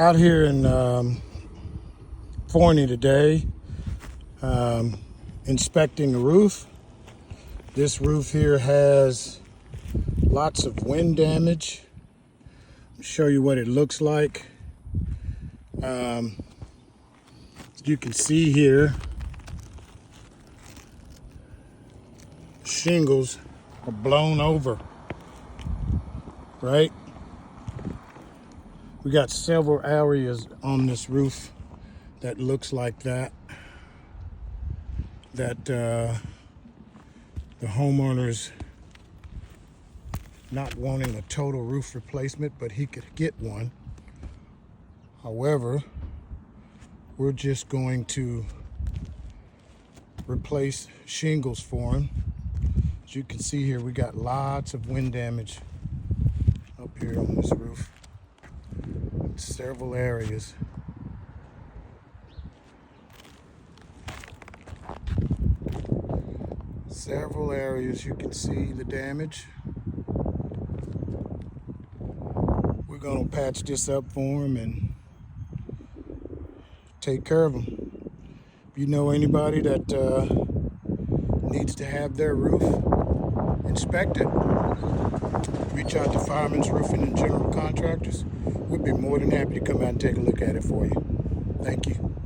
Out here in Forney today, inspecting the roof. This roof here has lots of wind damage. I'll show you what it looks like. As you can see here, shingles are blown over, right? We got several areas on this roof that looks like that the homeowner's not wanting a total roof replacement, but he could get one. However, we're just going to replace shingles for him. As you can see here, we got lots of wind damage up here on this roof. Several areas. Several areas you can see the damage. We're gonna patch this up for him and take care of him. If you know anybody that needs to have their roof inspected, reach out to Fireman's Roofing and General Contractors. We'd be more than happy to come out and take a look at it for you. Thank you.